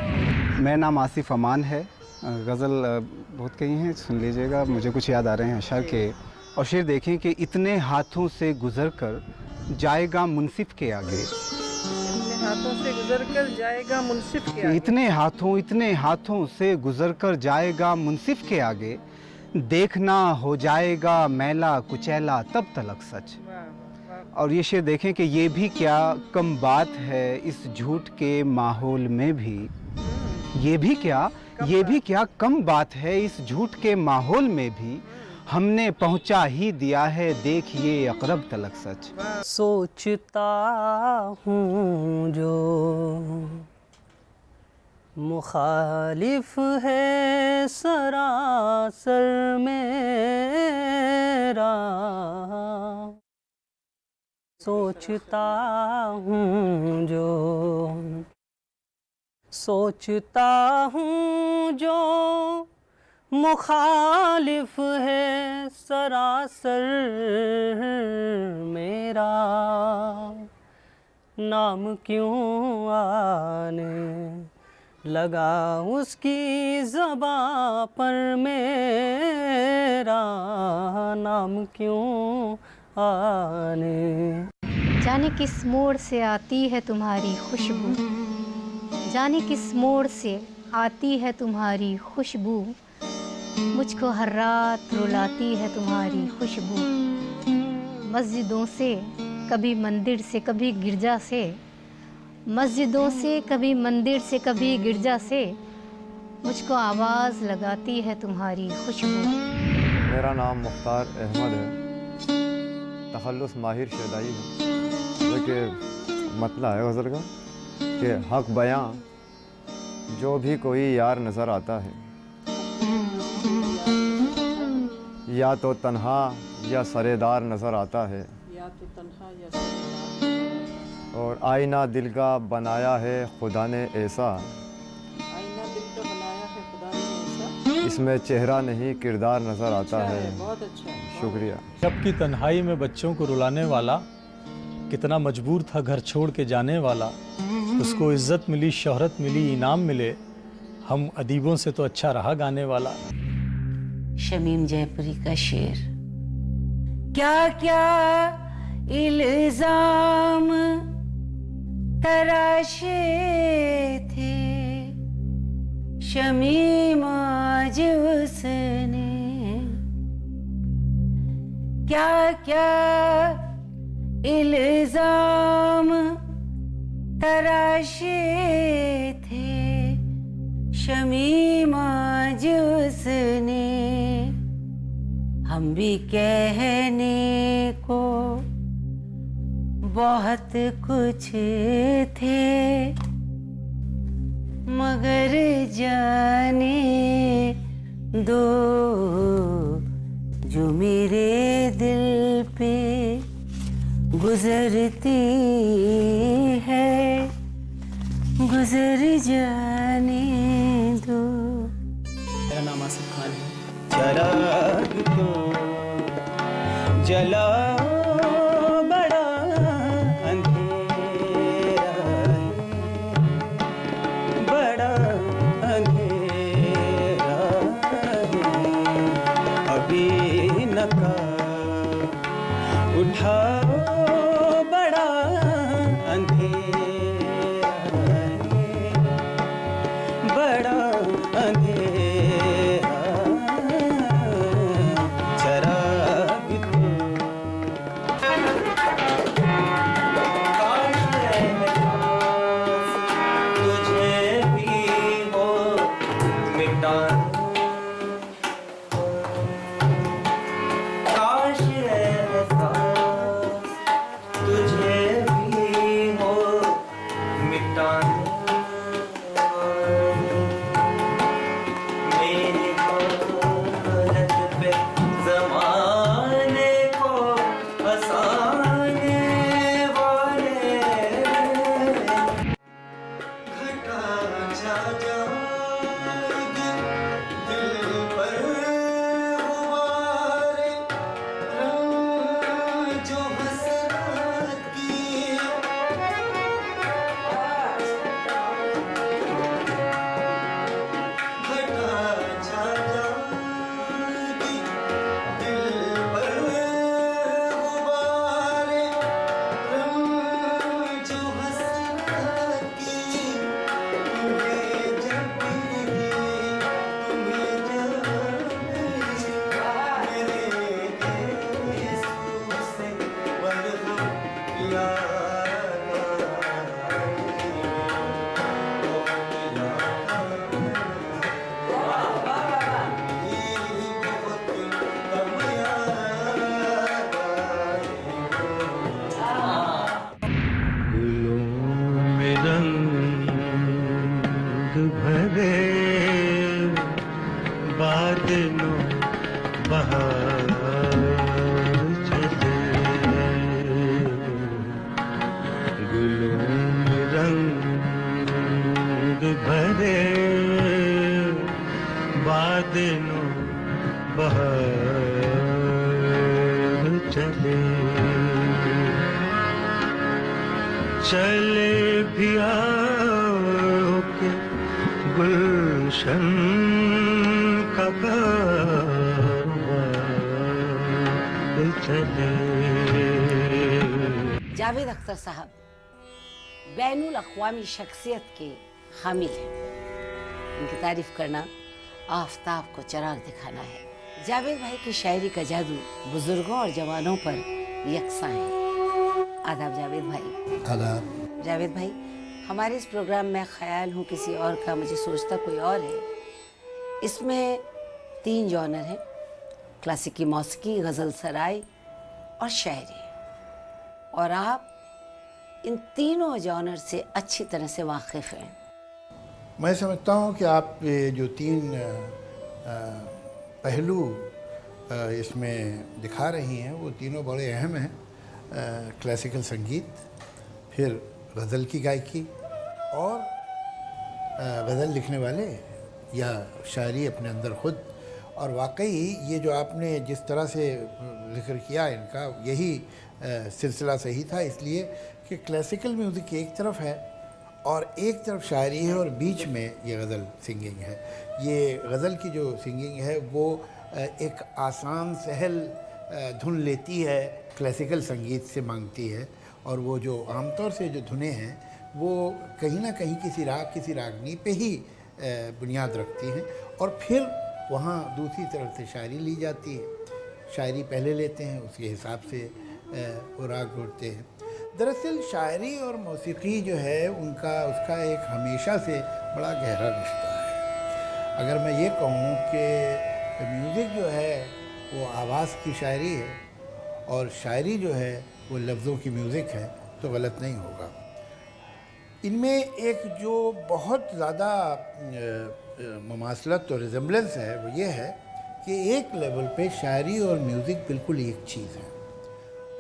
मेरा नाम आसिफ अमान है। गज़ल बहुत कही हैं, सुन लीजिएगा, मुझे कुछ याद आ रहे हैं अशर के। और शेर देखें कि इतने हाथों से गुज़र कर जाएगा मुनसिफ के आगे, इतने हाथों से गुज़र कर जाएगा मुनसिफ के आगे, इतने हाथों से गुज़र कर जाएगा मुनसिफ के आगे, देखना हो जाएगा मैला कुचैला तब तलक सच। और ये शेर देखें कि ये भी क्या कम बात है इस झूठ के माहौल में भी, ये भी क्या कम बात है इस झूठ के माहौल में भी, हमने पहुंचा ही दिया है देखिए अकरब तलक सच। सोचता हूँ जो मुखालिफ है सरासर मेरा, सोचता हूँ जो मुखालिफ है सरासर मेरा, नाम क्यों आने लगा उसकी ज़बां पर मेरा, नाम क्यों आने। जाने किस मोड़ से आती है तुम्हारी खुशबू, जाने किस मोड़ से आती है तुम्हारी खुशबू, मुझको हर रात रुलाती है तुम्हारी खुशबू। मस्जिदों से कभी मंदिर से कभी गिरजा से, मस्जिदों से कभी मंदिर से कभी गिरजा से, मुझको आवाज़ लगाती है तुम्हारी खुशबू। मेरा नाम मुख्तार अहमद है, तखल्लुस माहिर शदाई है। देखिए मतला है गज़ल का कि हक बयां जो भी कोई यार नज़र आता है, या तो तन्हा या सरेदार नज़र आता है, या तो तन्हा या सरेदार, और आईना दिल का बनाया है खुदा ने ऐसा, आईना दिल का बनाया है खुदा ने ऐसा, इसमें चेहरा नहीं किरदार नज़र आता है। बहुत अच्छा है, शुक्रिया। शब की तन्हाई में बच्चों को रुलाने वाला, कितना मजबूर था घर छोड़ के जाने वाला, उसको इज्जत मिली शोहरत मिली इनाम मिले, हम अदीबों से तो अच्छा रहा गाने वाला। शमीम जयपुरी का शेर। क्या क्या इल्जाम तराशे थे शमीम आज उसने, क्या क्या इल्जाम तराशे थे शमीम आज उसने, हम भी कहने को बहुत कुछ थे, मगर जाने दो जो मेरे दिल पे गुजरती है, गुजर जाने दो। मेरा नाम आसिफ खान है। चराग तो जला बड़ा अंधेरा है, बड़ा अंधेरा है, अभी नका उठाओ बड़ा अंधेरा है, बड़ा अंधेरा, चराग तो तुझे भरे बादलों बहार चले, गुलों में रंग भरे बादलों बहार चले, चले भी आओ के गुलशन का कारवां चले। जावेद अख्तर साहब बैनुल अक़वामी शख्सियत के हामिल हैं। इनकी तारीफ करना आफताब को चिराग दिखाना है। जावेद भाई की शायरी का जादू बुजुर्गों और जवानों पर यकसां है। आदाब जावेद भाई। आदाब। जावेद भाई, हमारे इस प्रोग्राम में ख्याल हूँ किसी और का, मुझे सोचता कोई और है। इसमें 3 जॉनर हैं, क्लासिकी मौसीकी, गज़ल सराय और शायरी, और आप इन तीनों जॉनर से अच्छी तरह से वाकिफ़ हैं। मैं समझता हूँ कि आप ये जो 3 पहलू इसमें दिखा रही हैं वो तीनों बड़े अहम हैं। क्लासिकल संगीत, फिर गज़ल की गायकी और गज़ल लिखने वाले या शायरी अपने अंदर खुद। और वाकई ये जो आपने जिस तरह से जिक्र किया इनका, यही सिलसिला सही था, इसलिए कि क्लासिकल म्यूज़िक एक तरफ है और एक तरफ शायरी है और बीच में ये गज़ल सिंगिंग है। ये गज़ल की जो सिंगिंग है वो एक आसान सहल धुन लेती है, क्लासिकल संगीत से मांगती है, और वो जो आमतौर से जो धुनें हैं वो कहीं ना कहीं किसी रागनी पे ही बुनियाद रखती हैं, और फिर वहाँ दूसरी तरफ से शायरी ली जाती है। शायरी पहले लेते हैं, उसके हिसाब से वो राग ढूंढते हैं। दरअसल शायरी और मौसीकी जो है उसका एक हमेशा से बड़ा गहरा रिश्ता है। अगर मैं ये कहूँ कि म्यूज़िक जो है वो आवाज़ की शायरी है और शायरी जो है वो लफ्ज़ों की म्यूज़िक है, तो गलत नहीं होगा। इनमें एक जो बहुत ज़्यादा ममासलत और रिजेम्बलेंस है वो ये है कि एक लेवल पे शायरी और म्यूज़िक बिल्कुल एक चीज़ है।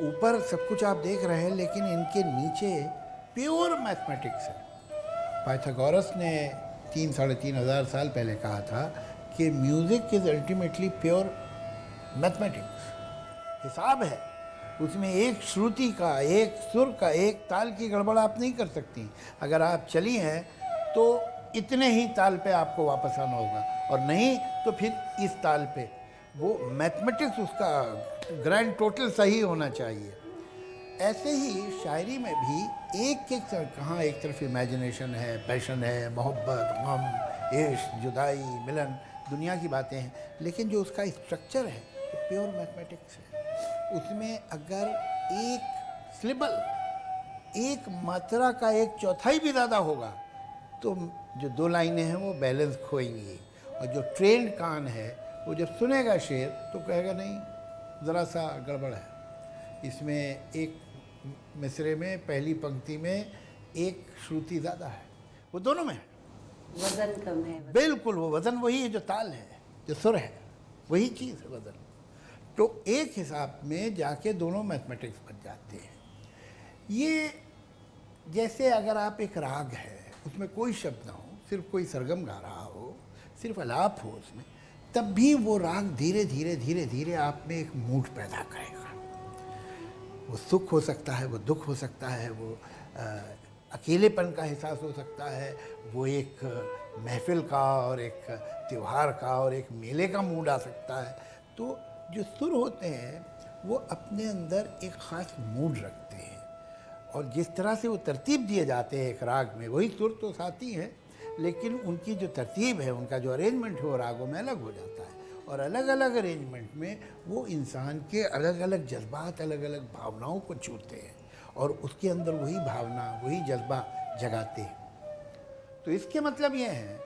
ऊपर सब कुछ आप देख रहे हैं, लेकिन इनके नीचे प्योर मैथमेटिक्स है। पाइथागोरस ने 3-3.5 हज़ार साल पहले कहा था कि music is ultimately pure mathematics, हिसाब है। उसमें एक श्रुति का, एक सुर का, एक ताल की गड़बड़ आप नहीं कर सकती। अगर आप चली हैं तो इतने ही ताल पे आपको वापस आना होगा, और नहीं तो फिर इस ताल पे। वो मैथमेटिक्स, उसका ग्रैंड टोटल सही होना चाहिए। ऐसे ही शायरी में भी एक कहाँ एक तरफ इमेजिनेशन है, पैशन है, मोहब्बत, गम, इश्क, जुदाई, मिलन, दुनिया की बातें हैं, लेकिन जो उसका स्ट्रक्चर है वो प्योर मैथमेटिक्स है। उसमें अगर एक सिलेबल, एक मात्रा का 1/4 भी ज़्यादा होगा तो जो 2 लाइनें हैं वो बैलेंस खोएंगी, और जो ट्रेंड कान है वो जब सुनेगा शेर तो कहेगा नहीं, ज़रा सा गड़बड़ है। इसमें एक मिसरे में पहली पंक्ति में एक श्रुति ज़्यादा है, वो दोनों में है, वज़न कम है। बिल्कुल वो वज़न वही है, जो ताल है, जो सुर है, वही चीज़ है वज़न। तो एक हिसाब में जाके दोनों मैथमेटिक्स बन जाते हैं। ये जैसे अगर आप एक राग है, उसमें कोई शब्द ना हो, सिर्फ कोई सरगम गा रहा हो, सिर्फ अलाप हो उसमें, तब भी वो राग धीरे धीरे धीरे धीरे आप में एक मूड पैदा करेगा। वो सुख हो सकता है, वो दुख हो सकता है, वो अकेलेपन का एहसास हो सकता है, वो एक महफिल का और एक त्यौहार का और एक मेले का मूड आ सकता है। तो जो सुर होते हैं वो अपने अंदर एक ख़ास मूड रखते हैं, और जिस तरह से वो तरतीब दिए जाते हैं एक राग में, वही सुर तो साथी हैं, लेकिन उनकी जो तरतीब है, उनका जो अरेंजमेंट है वो रागों में अलग हो जाता है। और अलग अलग अरेंजमेंट में वो इंसान के अलग अलग जज्बात, अलग अलग भावनाओं को छूते हैं, और उसके अंदर वही भावना, वही जज्बा जगाते हैं। तो इसके मतलब ये है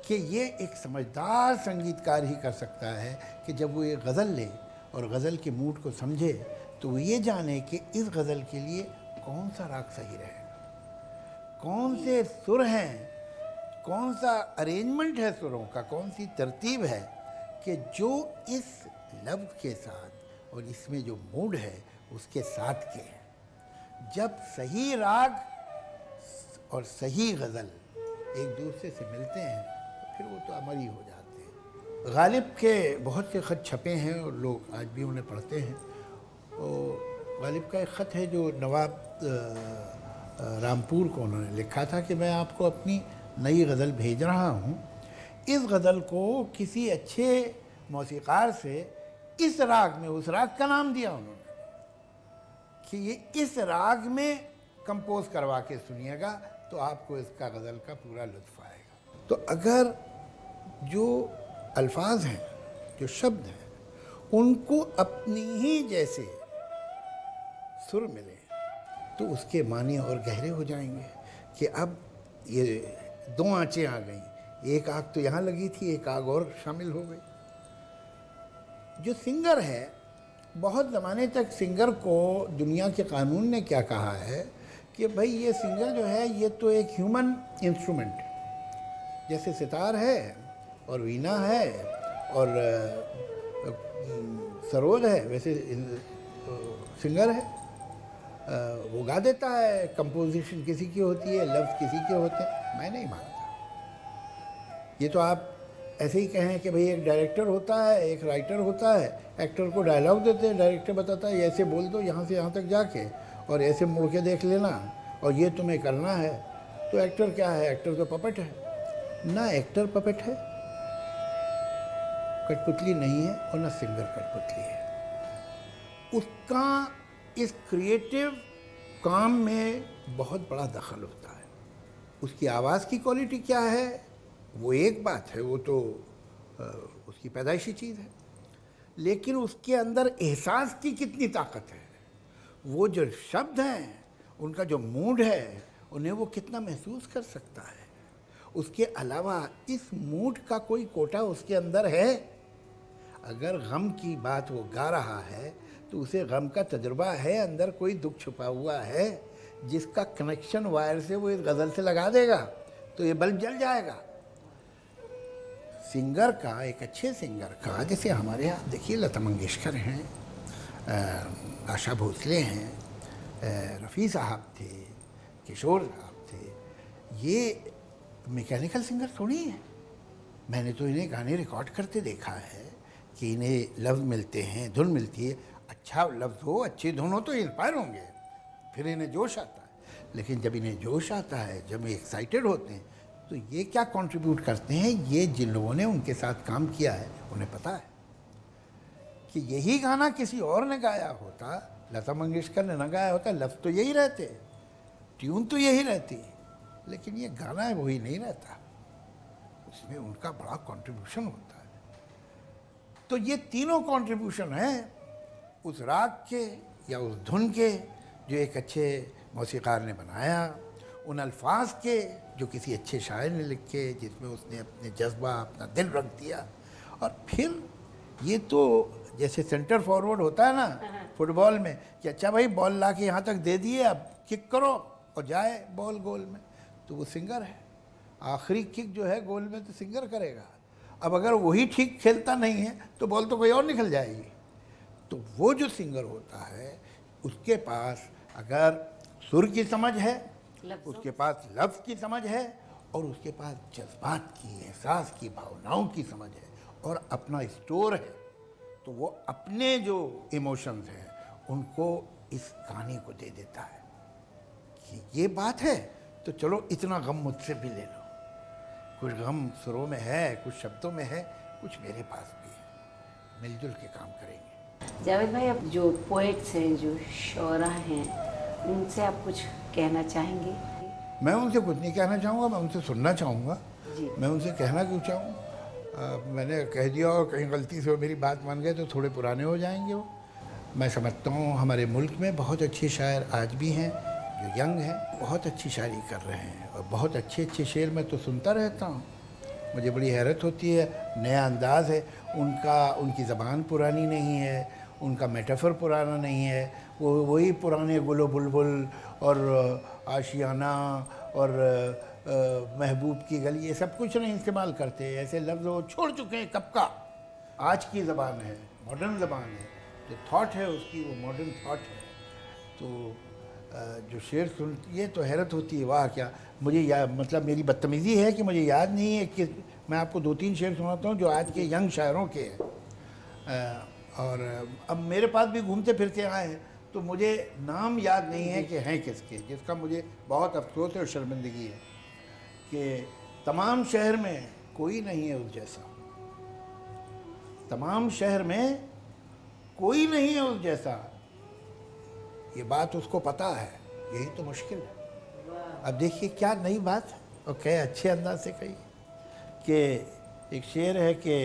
कि ये एक समझदार संगीतकार ही कर सकता है कि जब वो ये गज़ल ले और गज़ल के मूड को समझे, तो वो ये जाने कि इस गज़ल के लिए कौन सा राग सही रहेगा, कौन से सुर हैं, कौन सा अरेंजमेंट है सुरों का, कौन सी तरतीब है कि जो इस लफ्ज़ के साथ और इसमें जो मूड है उसके साथ के हैं। जब सही राग और सही गज़ल एक दूसरे से मिलते हैं तो फिर वो तो अमर ही हो जाते हैं। गालिब के बहुत से ख़त छपे हैं और लोग आज भी उन्हें पढ़ते हैं। और गालिब का एक ख़त है जो नवाब रामपुर को उन्होंने लिखा था कि मैं आपको अपनी नई गज़ल भेज रहा हूँ। इस गज़ल को किसी अच्छे मौसीक़ार से इस राग में, उस राग का नाम दिया उन्होंने कि ये इस राग में कंपोज करवा के सुनिएगा तो आपको इसका गज़ल का पूरा लुत्फ़ आएगा। तो अगर जो अल्फाज हैं, जो शब्द हैं, उनको अपनी ही जैसे सुर मिले तो उसके मानी और गहरे हो जाएंगे कि अब ये दो आँचें आ गईं, एक आग तो यहाँ लगी थी, एक आग और शामिल हो गई। जो सिंगर है, बहुत ज़माने तक सिंगर को दुनिया के कानून ने क्या कहा है कि भाई ये सिंगर जो है ये तो एक ह्यूमन इंस्ट्रूमेंट, जैसे सितार है और वीणा है और सरोद है, वैसे सिंगर है। वो गा देता है, कंपोजिशन किसी की होती है, लफ्ज़ किसी के होते हैं। मैं नहीं मानता। ये तो आप ऐसे ही कहें कि भाई एक डायरेक्टर होता है, एक राइटर होता है, एक्टर को डायलॉग देते हैं, डायरेक्टर बताता है ऐसे बोल दो यहाँ से यहाँ तक जाके और ऐसे मुड़ के देख लेना और ये तुम्हें करना है। तो एक्टर क्या है? एक्टर तो पपेट है। ना एक्टर पपेट है, कठपुतली नहीं है, और ना सिंगर कठपुतली है। उसका इस क्रिएटिव काम में बहुत बड़ा दखल होता है। उसकी आवाज़ की क्वालिटी क्या है वो एक बात है, वो तो उसकी पैदाइशी चीज़ है, लेकिन उसके अंदर एहसास की कितनी ताकत है, वो जो शब्द हैं, उनका जो मूड है, उन्हें वो कितना महसूस कर सकता है। उसके अलावा इस मूड का कोई कोटा उसके अंदर है। अगर गम की बात वो गा रहा है तो उसे गम का तजुर्बा है, अंदर कोई दुख छुपा हुआ है जिसका कनेक्शन वायर से वो इस गज़ल से लगा देगा तो ये बल्ब जल जाएगा। सिंगर का, एक अच्छे सिंगर का, जैसे हमारे यहाँ देखिए लता मंगेशकर हैं, आशा भोसले हैं, रफ़ी साहब थे, किशोर साहब थे, ये मैकेनिकल सिंगर थोड़ी हैं। मैंने तो इन्हें गाने रिकॉर्ड करते देखा है कि इन्हें लफ्ज़ मिलते हैं, धुन मिलती है, अच्छा लफ्ज़ हो, अच्छी धुन हो तो इंस्पायर होंगे, फिर इन्हें जोश आता है। लेकिन जब इन्हें जोश आता है, जब ये एक्साइटेड होते हैं, तो ये क्या कंट्रीब्यूट करते हैं, ये जिन लोगों ने उनके साथ काम किया है उन्हें पता है कि यही गाना किसी और ने गाया होता, लता मंगेशकर ने ना गाया होता, लफ्ज़ तो यही रहते, ट्यून तो यही रहती, लेकिन ये गाना है वही नहीं रहता, उसमें उनका बड़ा कंट्रीब्यूशन होता है। तो ये तीनों कंट्रीब्यूशन हैं उस राग के या उस धुन के जो एक अच्छे मौसीक़ार ने बनाया, उन अल्फाज के जो किसी अच्छे शायर ने लिखे, जिसमें उसने अपने जज्बा, अपना दिल रख दिया। और फिर ये तो जैसे सेंटर फॉरवर्ड होता है ना फुटबॉल में कि अच्छा भाई बॉल ला के यहाँ तक दे दिए, अब किक करो और जाए बॉल गोल में, तो वो सिंगर है। आखिरी किक जो है गोल में तो सिंगर करेगा। अब अगर वही ठीक खेलता नहीं है तो बॉल तो कोई और निकल जाएगी। तो वो जो सिंगर होता है उसके पास अगर सुर की समझ है, उसके पास लफ्ज़ की समझ है, और उसके पास जज्बात की, एहसास की, भावनाओं की समझ है, और अपना स्टोर है, तो वो अपने जो इमोशंस हैं उनको इस गाने को दे देता है कि ये बात है तो चलो इतना गम मुझसे भी ले लो। कुछ गम सुरों में है, कुछ शब्दों में है, कुछ मेरे पास भी है, मिलजुल के काम करेंगे। जावेद भाई, अब जो पोएट्स हैं, जो शोरा हैं, उनसे आप कुछ कहना चाहेंगे? मैं उनसे कुछ नहीं कहना चाहूँगा, मैं उनसे सुनना चाहूँगा। मैं उनसे कहना क्यों चाहूँ? मैंने कह दिया और कहीं गलती से वो मेरी बात मान गए तो थोड़े पुराने हो जाएंगे वो। मैं समझता हूँ हमारे मुल्क में बहुत अच्छे शायर आज भी हैं जो यंग हैं, बहुत अच्छी शायरी कर रहे हैं, और बहुत अच्छे अच्छे शेर मैं तो सुनता रहता हूँ, मुझे बड़ी हैरत होती है। नया अंदाज़ है उनका, उनकी ज़बान पुरानी नहीं है, उनका मेटाफर पुराना नहीं है, वो वही पुराने गुलो बुलबुल और आशियाना और महबूब की गली, ये सब कुछ नहीं इस्तेमाल करते। ऐसे लफ्ज़ वो छोड़ चुके हैं कब का। आज की ज़बान है, मॉडर्न ज़बान है, जो थॉट है उसकी वो मॉडर्न थॉट है। तो जो शेर सुनती तो हैरत होती है, वाह क्या। मुझे मतलब मेरी बदतमीज़ी है कि मुझे याद नहीं है कि मैं आपको 2-3 शेर सुनाता हूँ जो आज के यंग शायरों के हैं। और अब मेरे पास भी घूमते फिरते आए हैं तो मुझे नाम याद नहीं है कि हैं किसके, जिसका मुझे बहुत अफसोस है और शर्मिंदगी है कि तमाम शहर में कोई नहीं है उस जैसा। तमाम शहर में कोई नहीं है उस जैसा। ये बात उसको पता है, यही तो मुश्किल है। अब देखिए क्या नई बात है और क्या अच्छे अंदाज से कही कि एक शेर है कि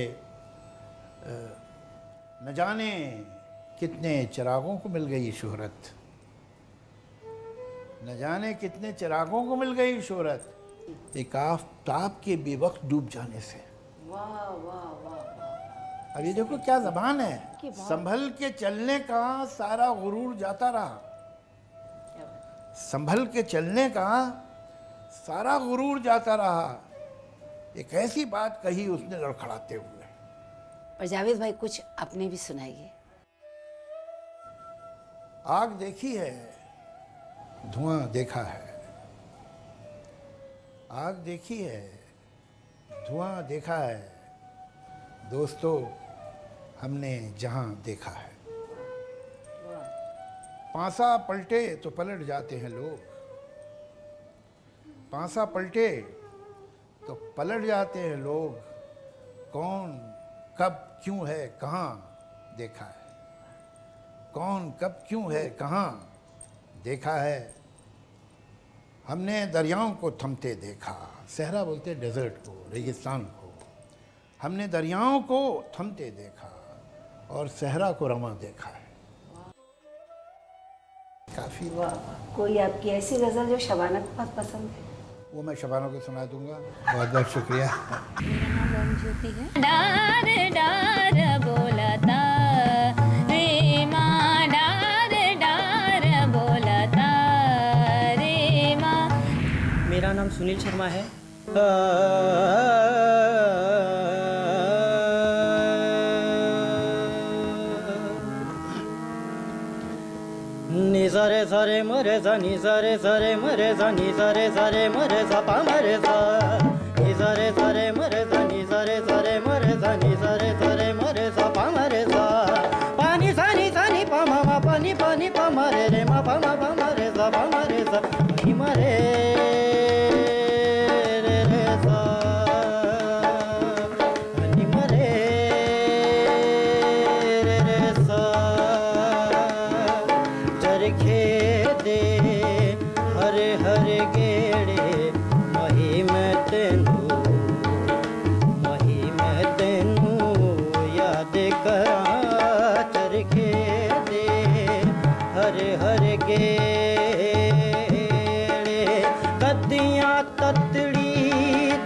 न जाने कितने चिरागों को मिल गई शोहरत, न जाने कितने चिरागों को मिल गई शोहरत एक आफ़ताब के बेवक्त डूब जाने से। वाह वाह वाह। अब ये देखो क्या ज़बान है। संभल के चलने का सारा गुरूर जाता रहा, संभल के चलने का सारा गुरूर जाता रहा। एक ऐसी बात कही उसने लड़खड़ाते हुए। और जावेद भाई कुछ अपने भी सुनाइए। आग देखी है, धुआं देखा है। आग देखी है, धुआं देखा है। दोस्तों हमने जहां देखा है। पांसा पलटे तो पलट जाते हैं लोग, पांसा पलटे तो पलट जाते हैं लोग। कौन कब क्यों है कहाँ देखा है, कौन कब क्यों है कहाँ देखा है। हमने दरियाओं को थमते देखा, सहरा बोलते डेजर्ट को, रेगिस्तान को। हमने दरियाओं को थमते देखा और सहरा को रवां देखा है। काफ़ी। वाह। कोई आपकी ऐसी गज़ल जो शबाना को बहुत पसंद है? वो मैं शबाना को सुना दूंगा। बहुत बहुत शुक्रिया। डार डार बोलता रे माँ, डार डार बोलता रे माँ। मेरा नाम सुनील शर्मा है। नि सारे सारे मरे सा, नि सारे सारे मरे सा, नि सारे सारे मरे सा पा मरे सा, नि सारे सारे मरे सा, नि सारे सारे मरे सा, नि सारे सारे मरे सा पा मरे सा, पानी सा नि पा मा पानी पानी पा मरे रे मा पा मरे सा पा मरे सा नि मरे रे रे सा नि मरे रे रे सा। चरखे दे हरे हरे गेड़े मही मैं तेनू याद करा। चरखे दे हरे हरे गेड़े कदियां ततड़ी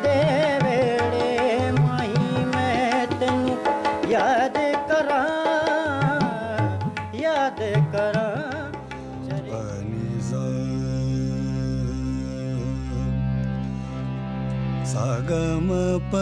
दे वेड़े मही मैं तेनू याद करा, याद करा। सागम प